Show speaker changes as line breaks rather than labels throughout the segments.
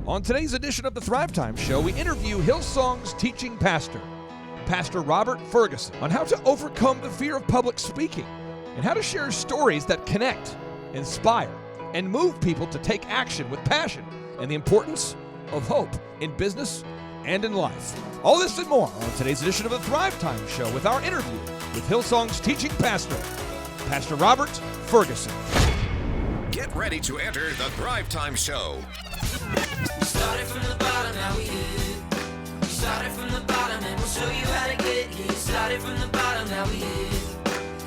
On today's edition of the Thrive Time Show, we interview Hillsong's teaching pastor, Pastor Robert Fergusson, on how to overcome the fear of public speaking and how to share stories that connect, inspire, and move people to take action with passion and the importance of hope in business and in life. All this and more on today's edition of the Thrive Time Show with our interview with Hillsong's teaching pastor, Pastor Robert Fergusson.
Get ready to enter the Thrive Time Show.
We started from the bottom, now we here. We started from the bottom and we'll show you how to get here. Started from the bottom, now we here.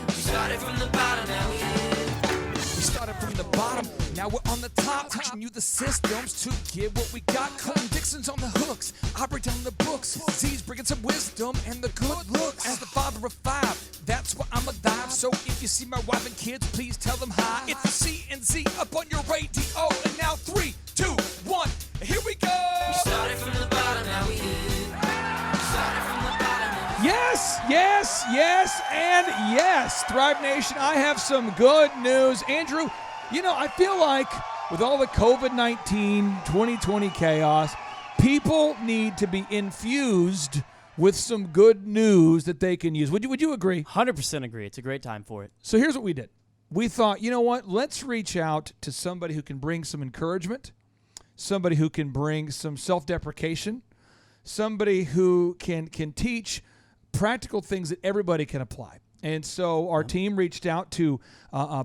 We started from the bottom, now we here.
We started from the bottom, now we're on the top, teaching you the systems to get what we got. Colton Dixon's on the hooks, I break down the books. Z's bringing some wisdom and the good looks. As the father of five, that's why I'm alive. So if you see my wife and kids, please tell them hi. It's the C&Z up on your radio, and now 3, 2, 1, here we go.
We started from the bottom, now we here. We started from the bottom.
Yes, yes, yes, and yes. Thrive Nation, I have some good news. Andrew, you know, I feel like with all the COVID-19 2020 chaos, people need to be infused with some good news that they can use. Would you agree?
100% agree. It's a great time for it.
So here's what we did. We thought, you know what? Let's reach out to somebody who can bring some encouragement, somebody who can bring some self-deprecation, somebody who can teach practical things that everybody can apply. And so our team reached out to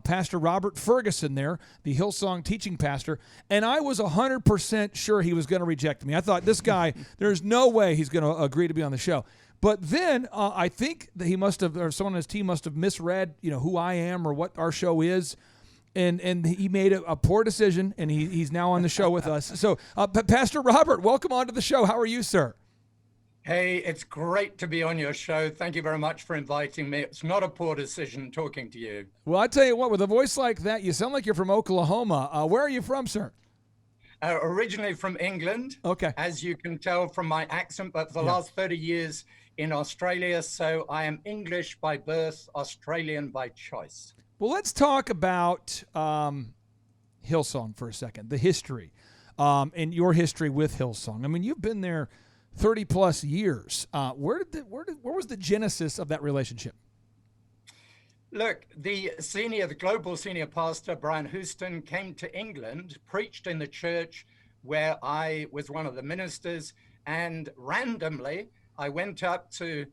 Pastor Robert Fergusson there, the Hillsong teaching pastor, and I was 100% sure he was going to reject me. I thought, this guy, there's no way he's going to agree to be on the show. But then I think that he must have, or someone on his team must have misread, you know, who I am or what our show is. And he made a poor decision, and he's now on the show with us. So, Pastor Robert, welcome onto the show. How are you, sir?
Hey, it's great to be on your show. Thank you very much for inviting me. It's not a poor decision talking to you.
Well, I tell you what, with a voice like that, you sound like you're from Oklahoma. Where are you from, sir?
Originally from England,
Okay.
as you can tell from my accent, but for the last 30 years in Australia. So I am English by birth, Australian by choice.
Well, let's talk about Hillsong for a second, the history, and your history with Hillsong. I mean, you've been there 30 plus years. Where was the genesis of that relationship?
Look, the global senior pastor, Brian Houston, came to England, preached in the church where I was one of the ministers, and randomly I went up to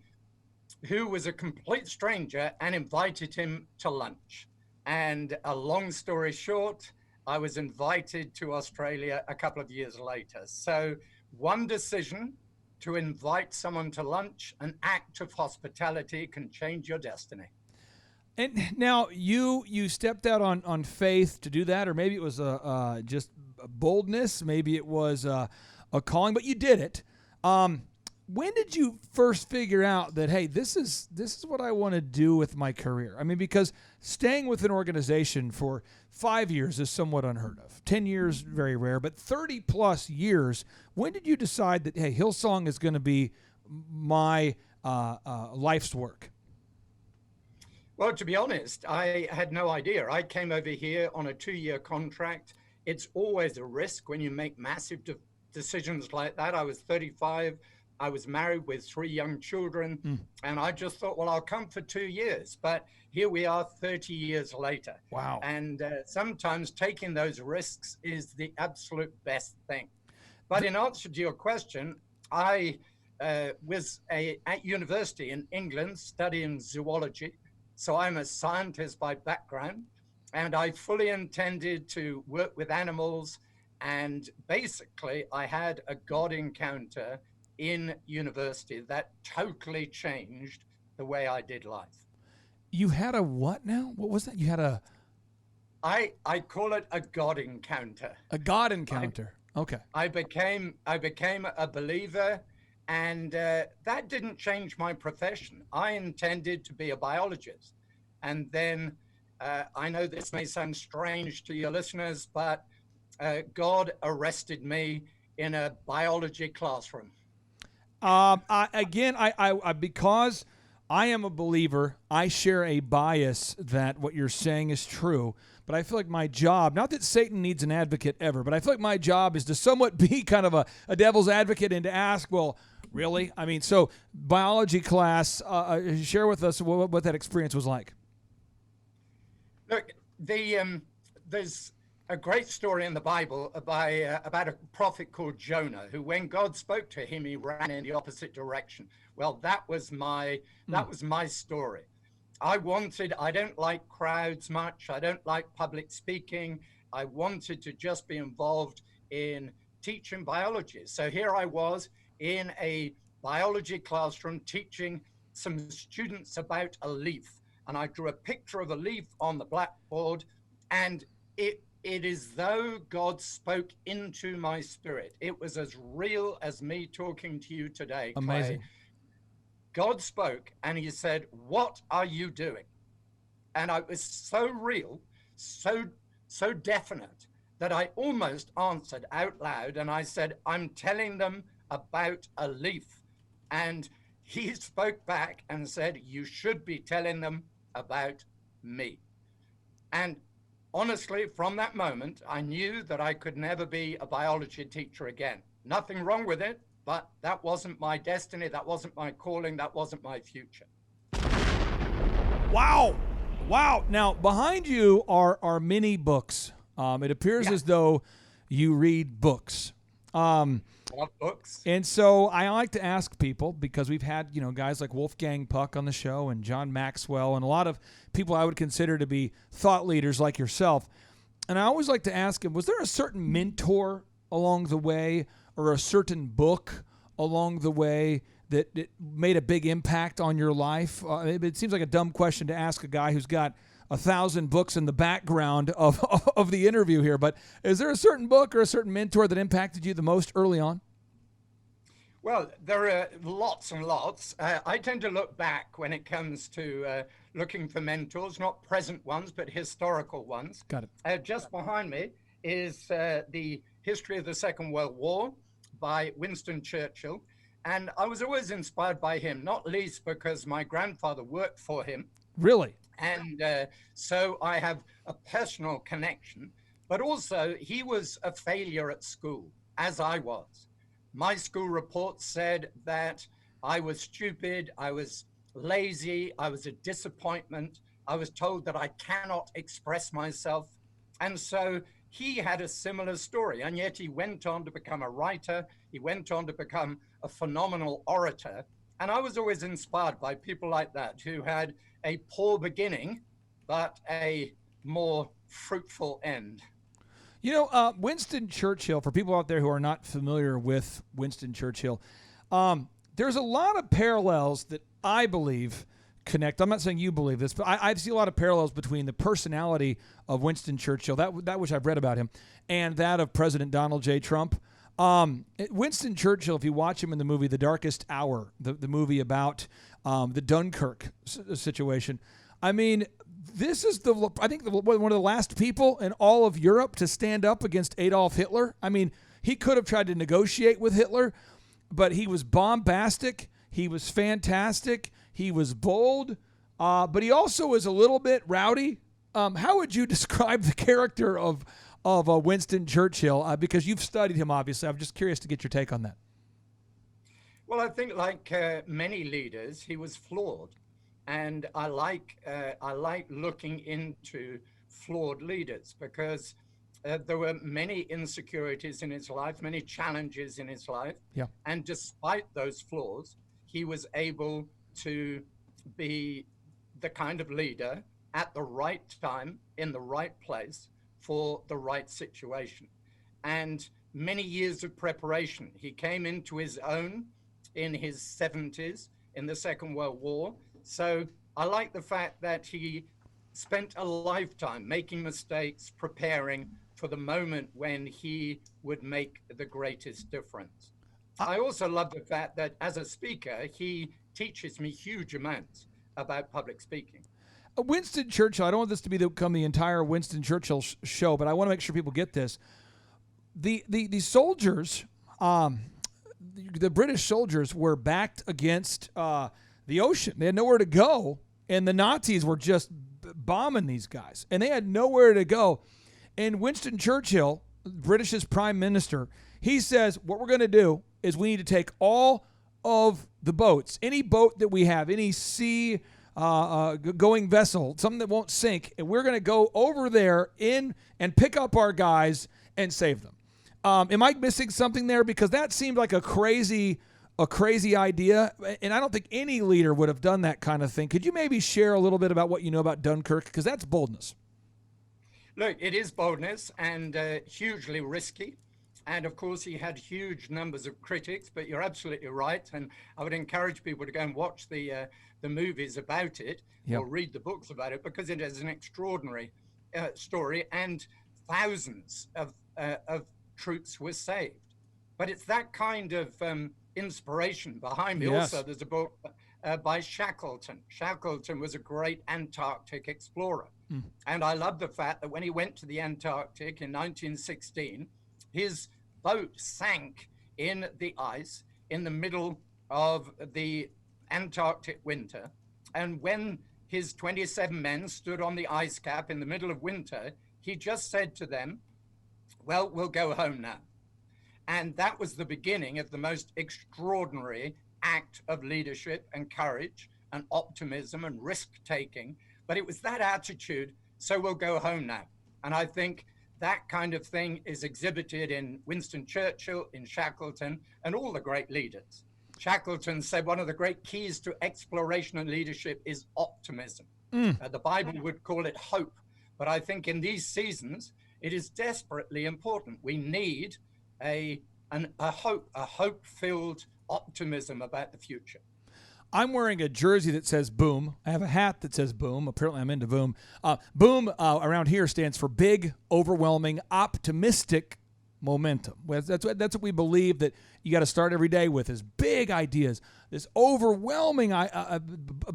who was a complete stranger and invited him to lunch. And a long story short, I was invited to Australia a couple of years later. So one decision to invite someone to lunch, an act of hospitality, can change your destiny.
And now you stepped out on faith to do that, or maybe it was just boldness, maybe it was a calling, but you did it. When did you first figure out that, hey, this is what I want to do with my career? I mean, because staying with an organization for 5 years is somewhat unheard of. 10 years, very rare, but 30 plus years. When did you decide that, hey, Hillsong is going to be my life's work?
Well, to be honest, I had no idea. I came over here on a 2-year contract. It's always a risk when you make massive decisions like that. I was 35. I was married with 3 young children, and I just thought, well, I'll come for 2 years. But here we are 30 years later.
Wow.
And sometimes taking those risks is the absolute best thing. But in answer to your question, I was at university in England studying zoology. So I'm a scientist by background, and I fully intended to work with animals. And basically, I had a God encounter in university that totally changed the way I did life.
You had a what now? What was that? You had a...
I call it a God encounter.
A God encounter. Okay.
I became a believer, and that didn't change my profession. I intended to be a biologist. And then I know this may sound strange to your listeners, but God arrested me in a biology classroom.
Because I am a believer, I share a bias that what you're saying is true. but I feel like my job, not that Satan needs an advocate ever, but I feel like my job is to somewhat be kind of a devil's advocate and to ask, well, really? I mean, so biology class, share with us what that experience was like.
Look, there's a great story in the Bible about a prophet called Jonah, who, when God spoke to him, he ran in the opposite direction. Well, that was my story. I don't like crowds much. I don't like public speaking. I wanted to just be involved in teaching biology. So here I was in a biology classroom teaching some students about a leaf. And I drew a picture of a leaf on the blackboard, and it is though God spoke into my spirit. It was as real as me talking to you today, Clay.
Amazing.
God spoke and he said, "What are you doing?" And it was so real, so definite, that I almost answered out loud, and I said, "I'm telling them about a leaf." And he spoke back and said, "You should be telling them about me." And honestly, from that moment, I knew that I could never be a biology teacher again. Nothing wrong with it, but that wasn't my destiny, that wasn't my calling, that wasn't my future.
Wow. Now, behind you are many books. It appears as though you read books.
Books.
And so I like to ask people, because we've had, guys like Wolfgang Puck on the show and John Maxwell and a lot of people I would consider to be thought leaders like yourself. And I always like to ask them, was there a certain mentor along the way or a certain book along the way that made a big impact on your life? It seems like a dumb question to ask a guy who's got 1,000 books in the background of the interview here, but is there a certain book or a certain mentor that impacted you the most early on?
Well, there are lots and lots. I tend to look back when it comes to looking for mentors, not present ones, but historical ones.
Got it.
Just behind me is the History of the Second World War by Winston Churchill. And I was always inspired by him, not least because my grandfather worked for him.
Really?
And so I have a personal connection, but also he was a failure at school, as I was. My school report said that I was stupid, I was lazy, I was a disappointment. I was told that I cannot express myself. And so he had a similar story, and yet he went on to become a writer. He went on to become a phenomenal orator. And I was always inspired by people like that who had a poor beginning, but a more fruitful end.
Winston Churchill, for people out there who are not familiar with Winston Churchill, there's a lot of parallels that I believe connect. I'm not saying you believe this, but I see a lot of parallels between the personality of Winston Churchill, that which I've read about him, and that of President Donald J. Trump. Winston Churchill, if you watch him in the movie The Darkest Hour, the movie about the Dunkirk situation, I mean, this is I think one of the last people in all of Europe to stand up against Adolf Hitler. I mean, he could have tried to negotiate with Hitler, but he was bombastic. He was fantastic. He was bold, but he also was a little bit rowdy. How would you describe the character of Winston Churchill? Because you've studied him, obviously. I'm just curious to get your take on that.
Well, I think like many leaders, he was flawed. And I like looking into flawed leaders because there were many insecurities in his life, many challenges in his life.
Yeah.
And despite those flaws, he was able to be the kind of leader at the right time, in the right place, for the right situation. And many years of preparation. He came into his own in his 70s in the Second World War. So I like the fact that he spent a lifetime making mistakes, preparing for the moment when he would make the greatest difference. I also love the fact that as a speaker, he teaches me huge amounts about public speaking.
Winston Churchill, I don't want this to become the entire Winston Churchill show, but I want to make sure people get this. The soldiers, the British soldiers were backed against the ocean. They had nowhere to go, and the Nazis were just bombing these guys, and they had nowhere to go. And Winston Churchill, British's prime minister, he says, what we're going to do is we need to take all of the boats, any boat that we have, any sea going vessel, something that won't sink, and we're going to go over there in and pick up our guys and save them. Am I missing something there? Because that seemed like a crazy idea, and I don't think any leader would have done that kind of thing. Could you maybe share a little bit about what you know about Dunkirk? Because that's boldness.
Look, it is boldness and hugely risky. And of course, he had huge numbers of critics, but you're absolutely right. And I would encourage people to go and watch the movies about it or read the books about it, because it is an extraordinary story, and thousands of troops were saved. But it's that kind of inspiration behind me.
Yes.
Also, there's a book by Shackleton. Shackleton was a great Antarctic explorer. And I love the fact that when he went to the Antarctic in 1916, his boat sank in the ice in the middle of the Antarctic winter. And when his 27 men stood on the ice cap in the middle of winter, he just said to them, well, we'll go home now. And that was the beginning of the most extraordinary act of leadership and courage and optimism and risk-taking. But it was that attitude, so we'll go home now. And I think that kind of thing is exhibited in Winston Churchill, in Shackleton, and all the great leaders. Shackleton said one of the great keys to exploration and leadership is optimism. The Bible would call it hope. But I think in these seasons, it is desperately important. We need a hope-filled optimism about the future.
I'm wearing a jersey that says boom. I have a hat that says boom. Apparently I'm into boom. Boom around here stands for big, overwhelming, optimistic momentum. That's what we believe that you got to start every day with, is big ideas, this overwhelming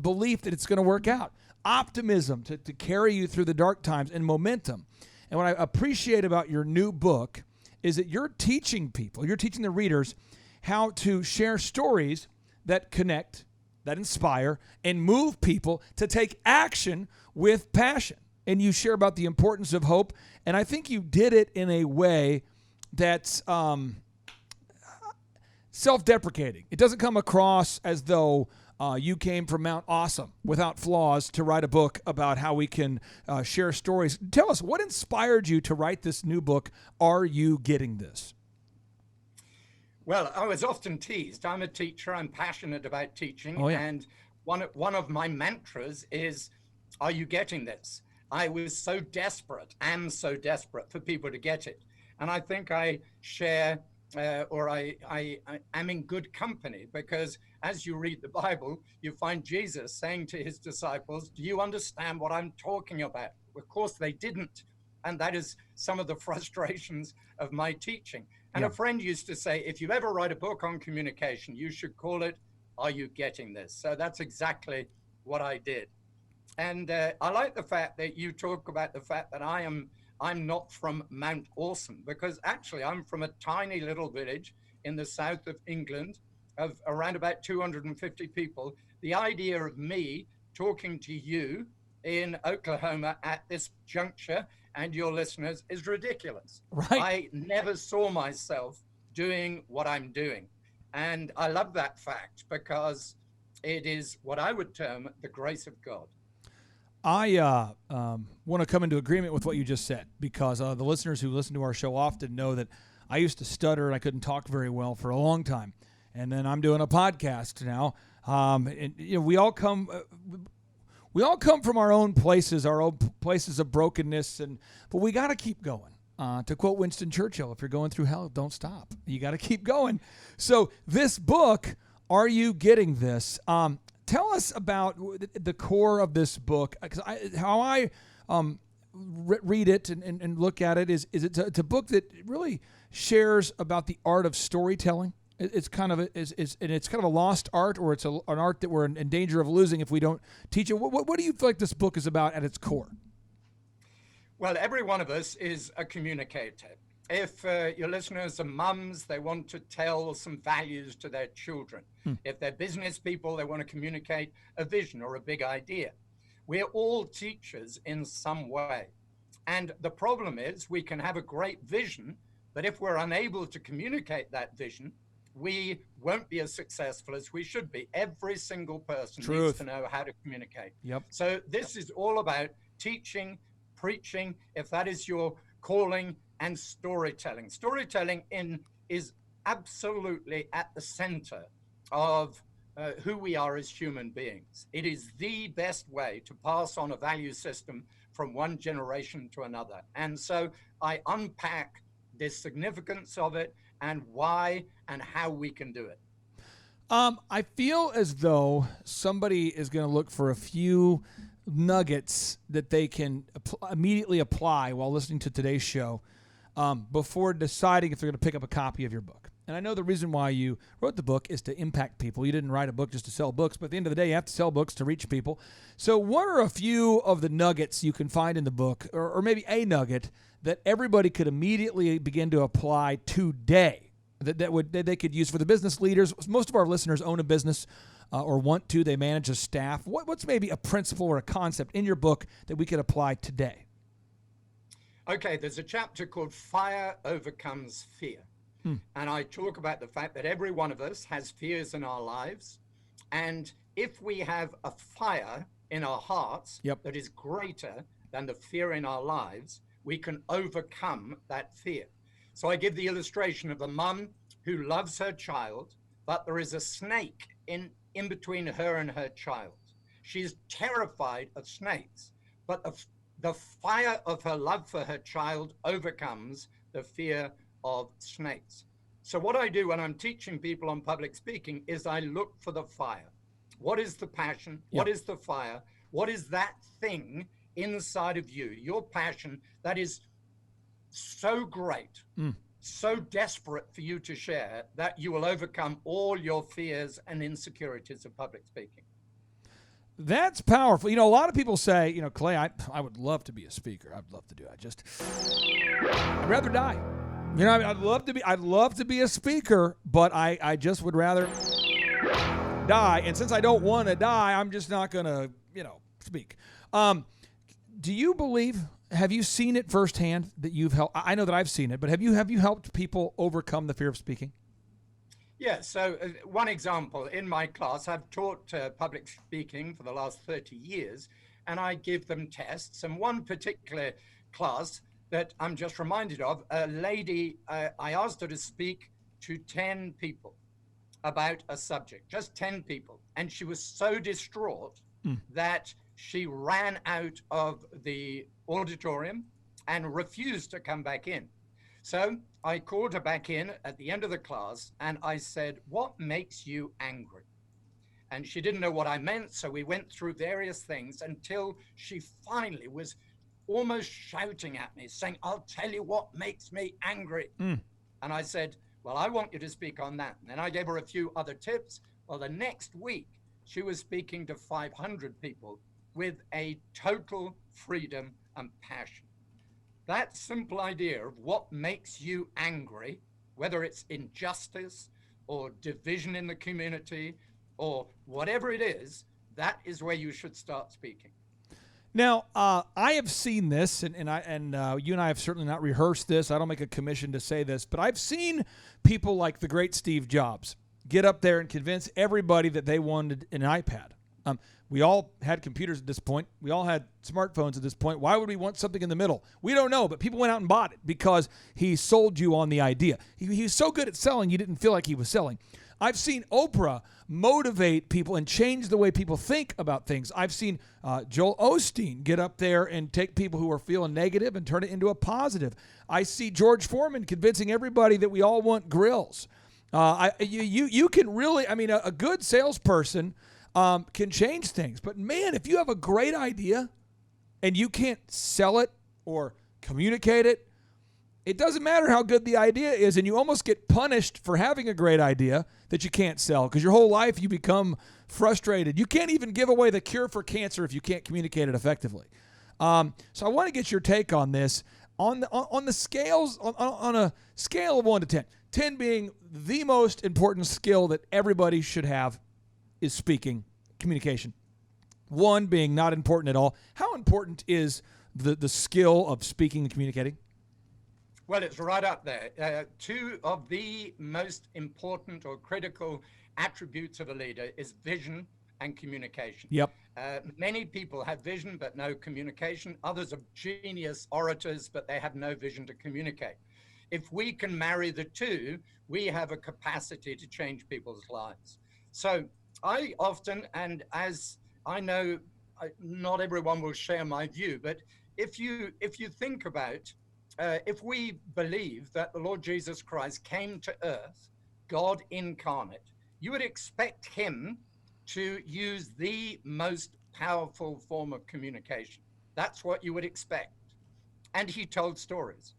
belief that it's going to work out. Optimism to carry you through the dark times, and momentum. And what I appreciate about your new book is that you're teaching people, you're teaching the readers how to share stories that connect, that inspire, and move people to take action with passion. And you share about the importance of hope. And I think you did it in a way that's self-deprecating. It doesn't come across as though you came from Mount Awesome without flaws to write a book about how we can share stories. Tell us, what inspired you to write this new book, Are You Getting This?
Well, I was often teased. I'm a teacher. I'm passionate about teaching.
Oh, yeah.
And one of my mantras is, are you getting this? I was so desperate, am so desperate for people to get it. And I think I share, I am in good company, because as you read the Bible, you find Jesus saying to his disciples, do you understand what I'm talking about? Of course they didn't. And that is some of the frustrations of my teaching. And a friend used to say, if you ever write a book on communication, you should call it, Are You Getting This? So that's exactly what I did. And I like the fact that you talk about the fact that I'm not from Mount Awesome, because actually I'm from a tiny little village in the south of England of around about 250 people. The idea of me talking to you in Oklahoma at this juncture and your listeners is ridiculous.
Right.
I never saw myself doing what I'm doing. And I love that fact, because it is what I would term the grace of God.
I want to come into agreement with what you just said, because the listeners who listen to our show often know that I used to stutter and I couldn't talk very well for a long time. And then I'm doing a podcast now. And, we all come from our own places of brokenness, but we got to keep going. To quote Winston Churchill, if you're going through hell, don't stop. You got to keep going. So this book, Are You Getting This? Tell us about the core of this book, because how I read it and look at it is it's a book that really shares about the art of storytelling. It's kind of a lost art, or it's an art that we're in danger of losing if we don't teach it. What do you feel like this book is about at its core?
Well, every one of us is a communicator. If your listeners are mums, they want to tell some values to their children. If they're business people, they want to communicate a vision or a big idea. We're all teachers in some way. And the problem is we can have a great vision, but if we're unable to communicate that vision, we won't be as successful as we should be. Every single person needs to know how to communicate.
Yep.
So this is all about teaching, preaching, if that is your calling, and storytelling. Storytelling is absolutely at the center of who we are as human beings. It is the best way to pass on a value system from one generation to another. And so I unpack the significance of it and why and how we can do it.
I feel as though somebody is going to look for a few nuggets that they can immediately apply while listening to today's show before deciding if they're going to pick up a copy of your book. And I know the reason why you wrote the book is to impact people. You didn't write a book just to sell books, but at the end of the day, you have to sell books to reach people. So what are a few of the nuggets you can find in the book, or maybe a nugget that everybody could immediately begin to apply today that they could use for the business leaders? Most of our listeners own a business or want to. They manage a staff. What's maybe a principle or a concept in your book that we could apply today?
Okay, there's a chapter called Fire Overcomes Fear. And I talk about the fact that every one of us has fears in our lives. And if we have a fire in our hearts that is greater than the fear in our lives, we can overcome that fear. So I give the illustration of a mum who loves her child, but there is a snake in between her and her child. She's terrified of snakes, but the fire of her love for her child overcomes the fear of snakes. So what I do when I'm teaching people on public speaking is I look for the fire. What is the passion? What is the fire? What is that thing inside of you, your passion that is so great, so desperate for you to share that you will overcome all your fears and insecurities of public speaking?
That's powerful. You know, a lot of people say, you know, Clay, I would love to be a speaker. I'd love to do it. I'd rather die. You know, I'd love to be a speaker, but I just would rather die. And since I don't want to die, I'm just not going to, speak. Do you believe, have you seen it firsthand that you've helped? I know that I've seen it, but have you helped people overcome the fear of speaking?
Yeah, so one example, in my class, I've taught public speaking for the last 30 years, and I give them tests. And one particular class that I'm just reminded of, a lady, I asked her to speak to 10 people about a subject, just 10 people. And she was so distraught that she ran out of the auditorium and refused to come back in. So I called her back in at the end of the class and I said, "What makes you angry?" And she didn't know what I meant. So we went through various things until she finally was almost shouting at me, saying, "I'll tell you what makes me angry." And I said, "Well, I want you to speak on that." And then I gave her a few other tips. Well, the next week, she was speaking to 500 people with a total freedom and passion. That simple idea of what makes you angry, whether it's injustice or division in the community or whatever it is, that is where you should start speaking.
Now, I have seen this, and you and I have certainly not rehearsed this. I don't make a commission to say this, but I've seen people like the great Steve Jobs get up there and convince everybody that they wanted an iPad. We all had computers at this point. We all had smartphones at this point. Why would we want something in the middle? We don't know, but people went out and bought it because he sold you on the idea. He was so good at selling, you didn't feel like he was selling. I've seen Oprah motivate people and change the way people think about things. I've seen Joel Osteen get up there and take people who are feeling negative and turn it into a positive. I see George Foreman convincing everybody that we all want grills. You can really, a good salesperson can change things. But man, if you have a great idea and you can't sell it or communicate it, it doesn't matter how good the idea is, and you almost get punished for having a great idea that you can't sell because your whole life you become frustrated. You can't even give away the cure for cancer if you can't communicate it effectively. So I want to get your take on this on the scales on a scale of 1 to 10. 10 being the most important skill that everybody should have is speaking, communication. One being not important at all. How important is the skill of speaking and communicating?
Well, it's right up there. Two of the most important or critical attributes of a leader is vision and communication.
Yep.
Many people have vision but no communication. Others are genius orators, but they have no vision to communicate. If we can marry the two, we have a capacity to change people's lives. So I often, and as I know, not everyone will share my view, but if you think about, if we believe that the Lord Jesus Christ came to earth, God incarnate, you would expect him to use the most powerful form of communication. That's what you would expect. And he told stories.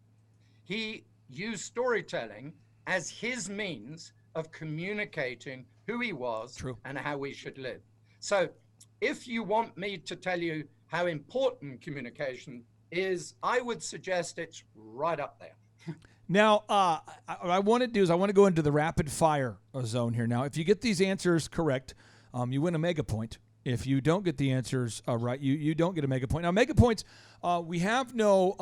He used storytelling as his means of communicating who he was and how we should live. So if you want me to tell you how important communication is, I would suggest it's right up there.
Now, what I want to do is I want to go into the rapid fire zone here. Now, if you get these answers correct, you win a mega point. If you don't get the answers right, you don't get a mega point. Now, mega points, we have no,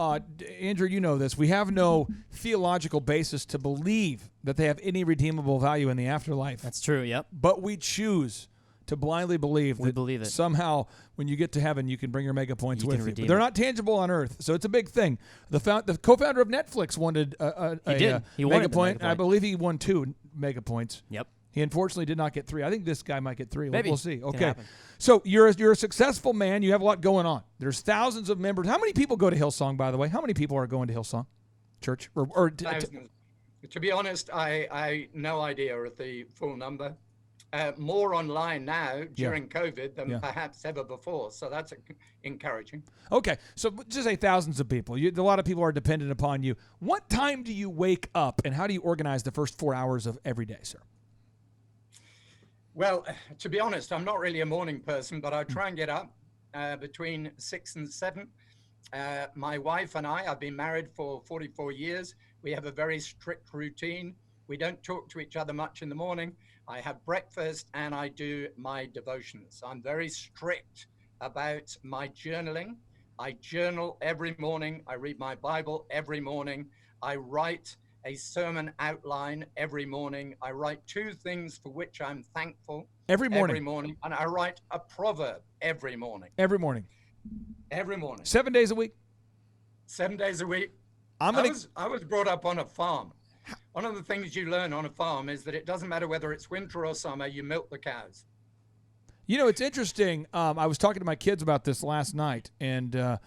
Andrew, you know this, we have no theological basis to believe that they have any redeemable value in the afterlife.
That's true, yep.
But we choose to blindly believe that somehow when you get to heaven, you can bring your mega points with you. But they're not tangible on earth, so it's a big thing. The co-founder of Netflix wanted a mega point. I believe he won 2 mega points.
Yep.
He unfortunately did not get 3. I think this guy might get 3.
Maybe.
We'll see. Okay. So you're a successful man. You have a lot going on. There's thousands of members. How many people go to Hillsong, by the way? How many people are going to Hillsong Church?
To be honest, I no idea of the full number. More online now during COVID than perhaps ever before. So that's encouraging.
Okay. So just say thousands of people. A lot of people are dependent upon you. What time do you wake up, and how do you organize the first 4 hours of every day, sir?
Well, to be honest, I'm not really a morning person, but I try and get up between 6 and 7. My wife and I've been married for 44 years. We have a very strict routine. We don't talk to each other much in the morning. I have breakfast and I do my devotions. I'm very strict about my journaling. I journal every morning. I read my Bible every morning. I write a sermon outline every morning. I write 2 things for which I'm thankful
every morning.
And I write a proverb every morning.
Every morning.
7
days a week.
7 days a week. I was brought up on a farm. One of the things you learn on a farm is that it doesn't matter whether it's winter or summer, you milk the cows.
You know, it's interesting. I was talking to my kids about this last night, and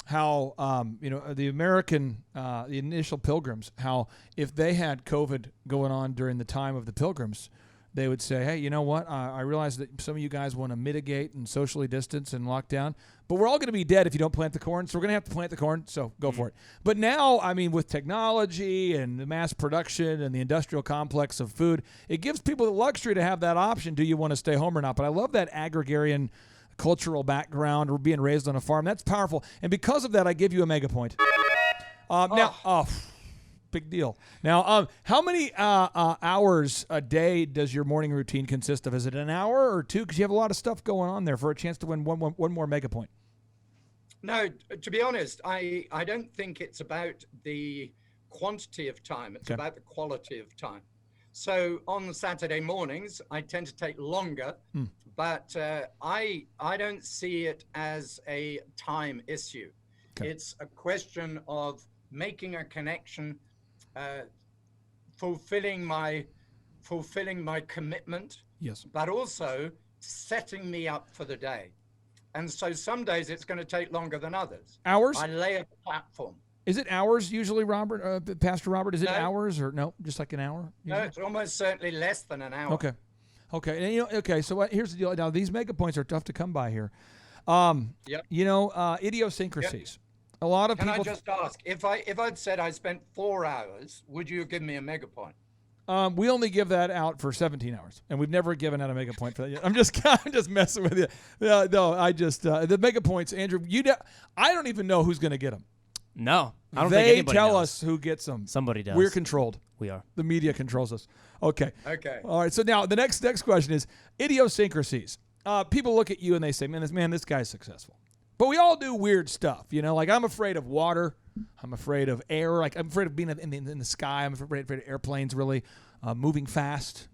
how, the the initial pilgrims, how if they had COVID going on during the time of the pilgrims, they would say, hey, you know what? I realize that some of you guys want to mitigate and socially distance and lock down, but we're all going to be dead if you don't plant the corn, so we're going to have to plant the corn, so go for it. But now, I mean, with technology and the mass production and the industrial complex of food, it gives people the luxury to have that option. Do you want to stay home or not? But I love that agrarian cultural background or being raised on a farm. That's powerful. And because of that, I give you a mega point. Big deal. Now, how many hours a day does your morning routine consist of? Is it an hour or 2? Because you have a lot of stuff going on there for a chance to win one more mega point.
No, to be honest, I don't think it's about the quantity of time. It's about the quality of time. So on Saturday mornings, I tend to take longer, but I don't see it as a time issue. It's a question of making a connection, fulfilling my commitment, but also setting me up for the day. And so some days it's going to take longer than others.
Hours?
I lay a platform.
Is it hours usually, Robert? Pastor Robert, is it hours or no? Just like an hour?
Usually? No, it's almost certainly less than an hour.
Okay. And so here's the deal. Now, these mega points are tough to come by here. Idiosyncrasies. A lot of people.
Can I just ask, if I'd said I spent 4 hours, would you have given me a mega point?
We only give that out for 17 hours, and we've never given out a mega point for that yet. I'm just messing with you. No, I just the mega points, Andrew. I don't even know who's going to get them.
No, I don't
think
anybody
knows. They tell
knows.
us who gets them.
Somebody does.
We're controlled.
We are.
The media controls us. Okay.
Okay.
All right. So now the next question is idiosyncrasies. people look at you and they say, man, this guy's successful. But we all do weird stuff, you know. Like I'm afraid of water. I'm afraid of air. Like I'm afraid of being in the sky. I'm afraid of airplanes really moving fast.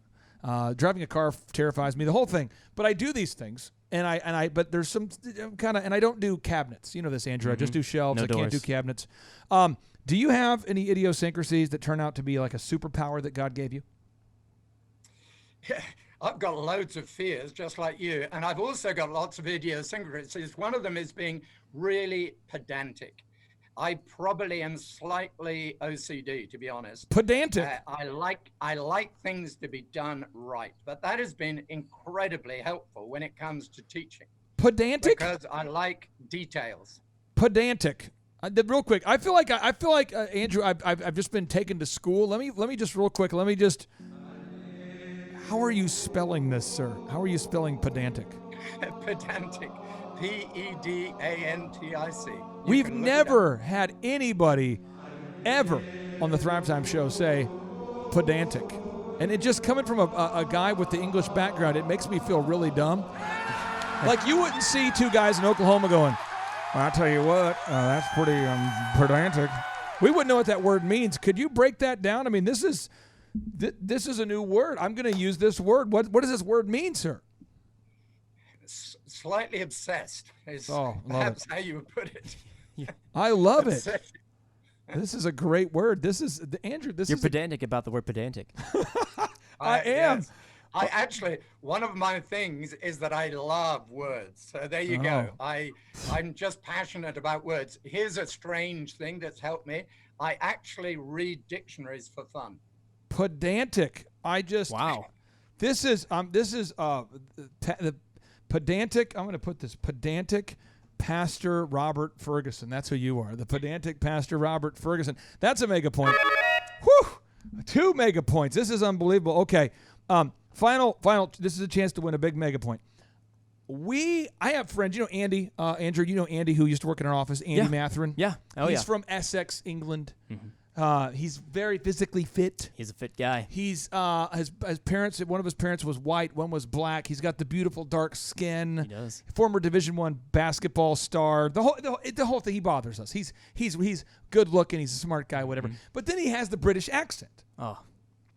Driving a car terrifies me. The whole thing. But I do these things, but there's some kind of, and I don't do cabinets. You know this, Andrew. I just do shelves.
No
I can't do
doors.
cabinets. Do you have any idiosyncrasies that turn out to be like a superpower that God gave you?
I've got loads of fears, just like you. And I've also got lots of idiosyncrasies. One of them is being really pedantic. I probably am slightly OCD, to be honest.
Pedantic.
I like things to be done right, but that has been incredibly helpful when it comes to teaching.
Pedantic.
Because I like details.
Pedantic. Real quick, I feel like Andrew, I've just been taken to school. Let me just real quick. How are you spelling this, sir? How are you spelling pedantic?
Pedantic. P-E-D-A-N-T-I-C.
We've never had anybody ever on the Thrive Time show say pedantic. And it just coming from a guy with the English background, it makes me feel really dumb. Like you wouldn't see two guys in Oklahoma going, well, I'll tell you what, that's pretty pedantic. We wouldn't know what that word means. Could you break that down? I mean, this is a new word. I'm going to use this word. What does this word mean, sir?
Slightly obsessed is
perhaps
how you would put it.
I love it. This is a great word. Andrew.
You're pedantic about the word pedantic.
I am.
Yes. I actually, one of my things is that I love words. So there you go. I'm just passionate about words. Here's a strange thing that's helped me. I actually read dictionaries for fun.
Pedantic.
Wow.
This is the pedantic. I'm going to put this pedantic Pastor Robert Fergusson. That's who you are. The pedantic Pastor Robert Fergusson. That's a mega point. Whew! 2 mega points. This is unbelievable. Okay. Final. This is a chance to win a big mega point. I have friends. You know Andy, Andrew. You know Andy, who used to work in our office. Andy Matherin.
Yeah.
He's from Essex, England.
Mm-hmm.
He's very physically fit.
He's a fit guy.
He's his parents. One of his parents was white. One was black. He's got the beautiful dark skin.
He does.
Former Division I basketball star. The whole thing. He bothers us. He's good looking. He's a smart guy. Whatever.
Mm-hmm.
But then he has the British accent.
Oh.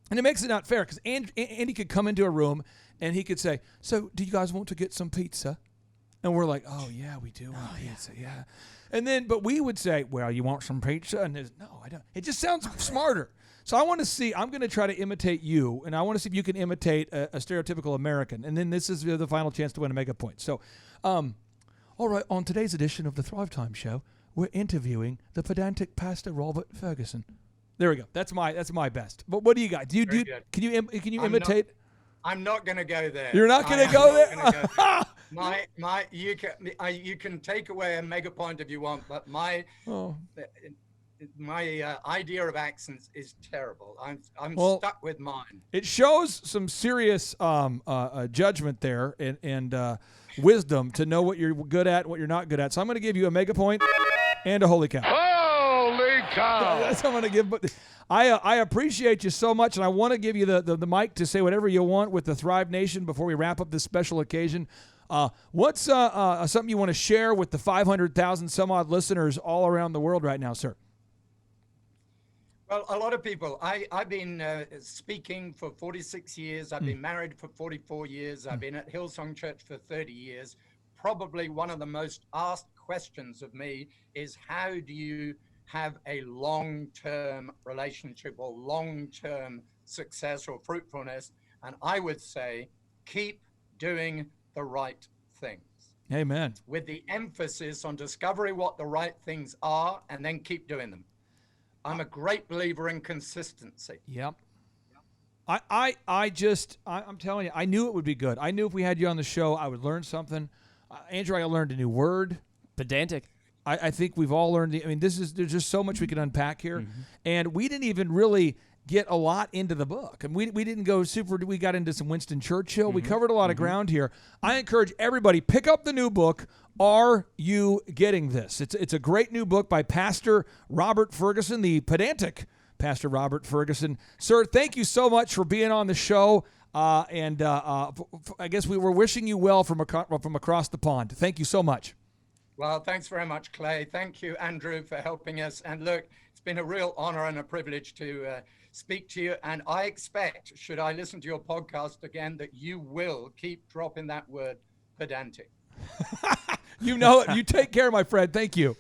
And it makes it not fair because Andy could come into a room and he could say, "So, do you guys want to get some pizza?" And we're like, "Oh yeah, we do want pizza, yeah." And then, but we would say, "Well, you want some pizza?" And no, I don't. It just sounds smarter. So I want to see. I'm going to try to imitate you, and I want to see if you can imitate a stereotypical American. And then this is the final chance to win a mega point. So, all right. On today's edition of the Thrive Time Show, we're interviewing the pedantic Pastor Robert Fergusson. There we go. That's my best. But what do you got? Can you imitate?
I'm not going to go there.
You're not going to go there?
You can take away a mega point if you want, but my idea of accents is terrible. I'm stuck with mine.
It shows some serious judgment there and wisdom to know what you're good at, what you're not good at. So I'm going to give you a mega point and a holy cow.
Holy cow!
That's what I'm going to give. But I appreciate you so much, and I want to give you the mic to say whatever you want with the Thrive Nation before we wrap up this special occasion. What's something you want to share with the 500,000 some odd listeners all around the world right now, sir?
Well, a lot of people. I've been speaking for 46 years. I've been married for 44 years. I've been at Hillsong Church for 30 years. Probably one of the most asked questions of me is, how do you have a long-term relationship or long-term success or fruitfulness? And I would say, keep doing the right things.
Amen.
With the emphasis on discovering what the right things are and then keep doing them. I'm a great believer in consistency.
Yep. I'm telling you, I knew it would be good. I knew if we had you on the show, I would learn something. Andrew, I learned a new word.
Pedantic.
I think we've all learned. There's just so much we can unpack here. Mm-hmm. And we didn't even really get a lot into the book. And we didn't go we got into some Winston Churchill. Mm-hmm. We covered a lot of ground here. I encourage everybody, pick up the new book, Are You Getting This? It's a great new book by Pastor Robert Fergusson, the pedantic Pastor Robert Fergusson. Sir, thank you so much for being on the show. And I guess we were wishing you well from across the pond. Thank you so much.
Well, thanks very much, Clay. Thank you, Andrew, for helping us. And look, it's been a real honor and a privilege to speak to you. And I expect, should I listen to your podcast again, that you will keep dropping that word pedantic.
You know it. You take care, my friend. Thank you.